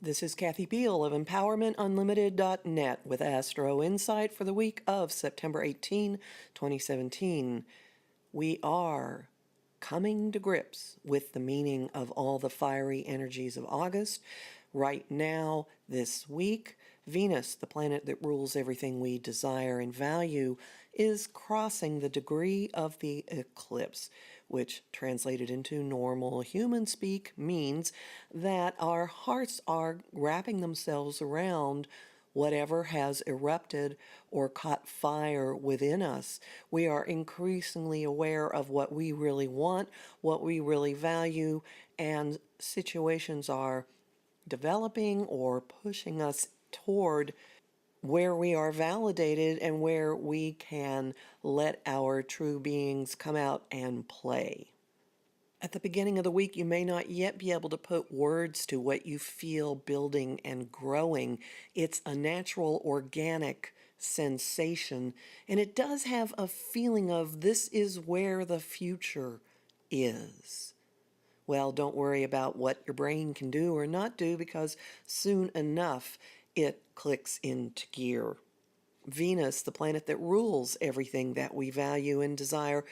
This is Kathy Beal of EmpowermentUnlimited.net with Astro-Insight for the week of September 18, 2017. We are coming to grips with the meaning of all the fiery energies of August. Right now, this week, Venus, the planet that rules everything we desire and value, is crossing the degree of the eclipse, which translated into normal human speak means that our hearts are wrapping themselves around whatever has erupted or caught fire within us. We are increasingly aware of what we really want, what we really value, and situations are developing or pushing us toward where we are validated and where we can let our true beings come out and play. At the beginning of the week, you may not yet be able to put words to what you feel building and growing. It's a natural, organic sensation, and it does have a feeling of this is where the future is. Well, don't worry about what your brain can do or not do, because soon enough it clicks into gear. Venus, the planet that rules everything that we value and desire,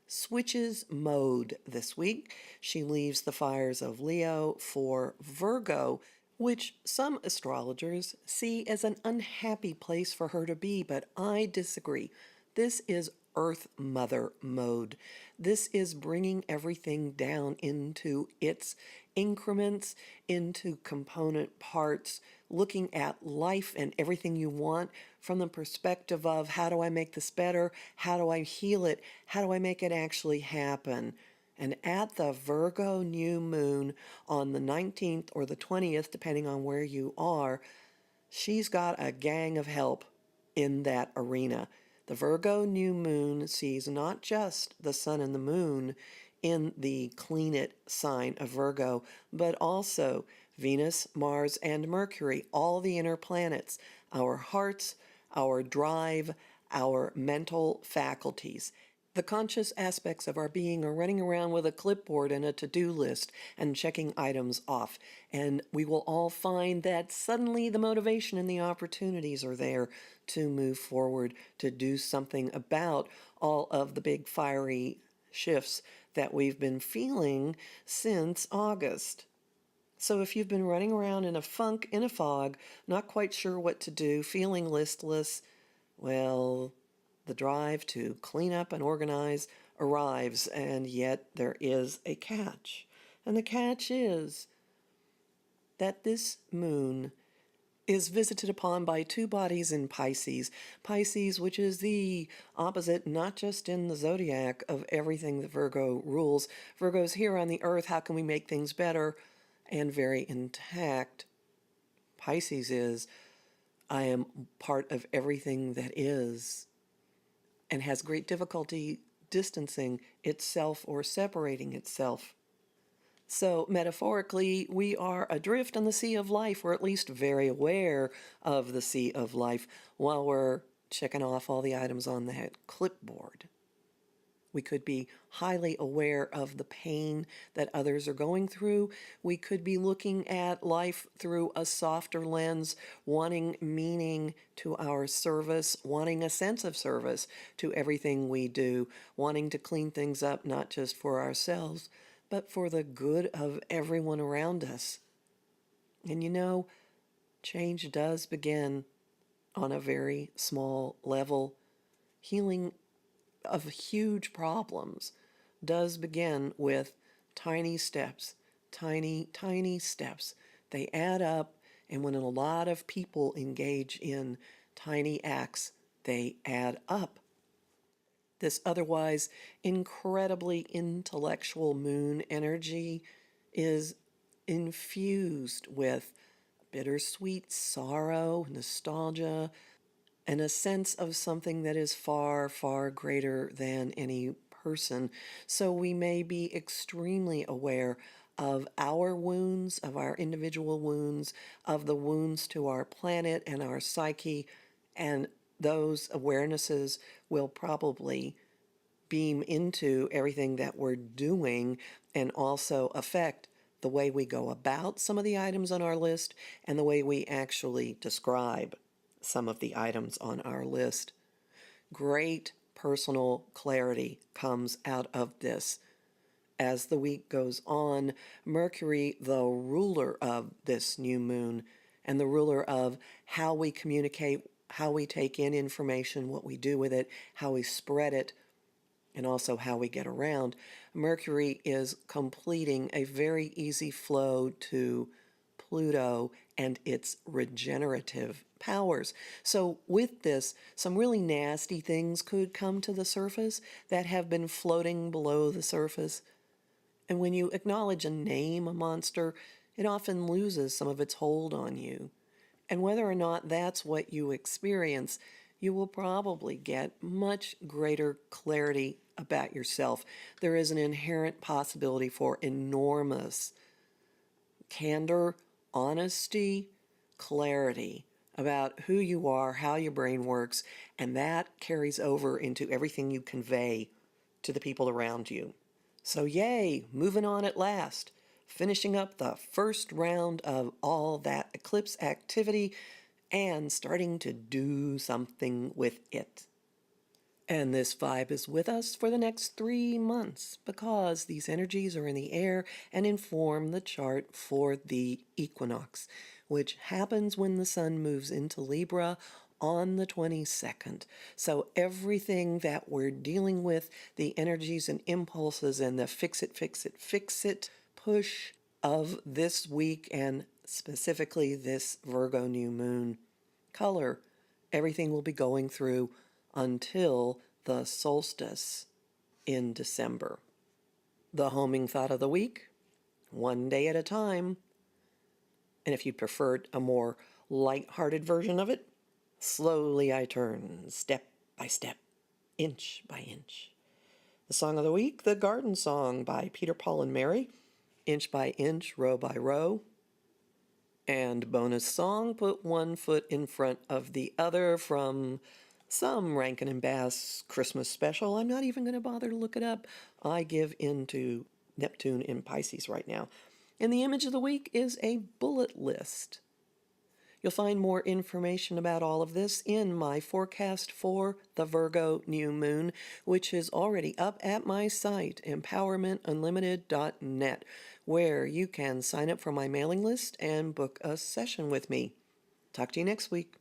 switches mode this week. She leaves the fires of Leo for Virgo, which some astrologers see as an unhappy place for her to be, but I disagree. This is Earth Mother mode. This is bringing everything down into its increments, into component parts, looking at life and everything you want from the perspective of how do I make this better? How do I heal it? How do I make it actually happen? And at the Virgo new moon on the 19th or the 20th, depending on where you are, she's got a gang of help in that arena. The Virgo new moon sees not just the sun and the moon in the clean it sign of Virgo, but also Venus, Mars, and Mercury, all the inner planets, our hearts, our drive, our mental faculties. The conscious aspects of our being are running around with a clipboard and a to-do list and checking items off. And we will all find that suddenly the motivation and the opportunities are there to move forward, to do something about all of the big fiery shifts that we've been feeling since August. So if you've been running around in a funk, in a fog, not quite sure what to do, feeling listless, well, the drive to clean up and organize arrives, and yet there is a catch. And the catch is that this moon is visited upon by two bodies in Pisces. Pisces, which is the opposite, not just in the zodiac, of everything that Virgo rules. Virgo's here on the earth, how can we make things better and very intact? Pisces is, I am part of everything that is, and has great difficulty distancing itself or separating itself. So metaphorically, we are adrift on the sea of life, or at least very aware of the sea of life, while we're checking off all the items on that clipboard. We could be highly aware of the pain that others are going through. We could be looking at life through a softer lens, wanting meaning to our service, wanting a sense of service to everything we do, wanting to clean things up not just for ourselves, but for the good of everyone around us. And you know, change does begin on a very small level. Healing of huge problems does begin with tiny steps, tiny steps. They add up, and when a lot of people engage in tiny acts, they add up. This otherwise incredibly intellectual moon energy is infused with bittersweet sorrow, nostalgia, and a sense of something that is far, far greater than any person. So we may be extremely aware of our wounds, of our individual wounds, of the wounds to our planet and our psyche, and those awarenesses will probably beam into everything that we're doing and also affect the way we go about some of the items on our list, and the way we actually describe some of the items on our list. Great personal clarity comes out of this. As the week goes on, Mercury, the ruler of this new moon, and the ruler of how we communicate, how we take in information, what we do with it, how we spread it, and also how we get around, Mercury is completing a very easy flow to Pluto and its regenerative powers. So with this, some really nasty things could come to the surface that have been floating below the surface. And when you acknowledge and name a monster, it often loses some of its hold on you. And whether or not that's what you experience, you will probably get much greater clarity about yourself. There is an inherent possibility for enormous candor, honesty, clarity about who you are, how your brain works, and that carries over into everything you convey to the people around you. So yay, moving on at last, finishing up the first round of all that eclipse activity and starting to do something with it. And this vibe is with us for the next 3 months because these energies are in the air and inform the chart for the equinox, which happens when the sun moves into Libra on the 22nd. So everything that we're dealing with, the energies and impulses and the fix it push of this week, and specifically this Virgo new moon color, everything will be going through until the solstice in December. The homing thought of the week, one day at a time. And if you preferred a more light-hearted version of it, slowly I turn, step by step, inch by inch. The song of the week, The Garden Song by Peter, Paul, and Mary, inch by inch, row by row. And bonus song, Put One Foot in Front of the Other, from some Rankin and Bass Christmas special. I'm not even going to bother to look it up. I give in to Neptune in Pisces right now. And the image of the week is a bullet list. You'll find more information about all of this in my forecast for the Virgo new moon, which is already up at my site, empowermentunlimited.net, where you can sign up for my mailing list and book a session with me. Talk to you next week.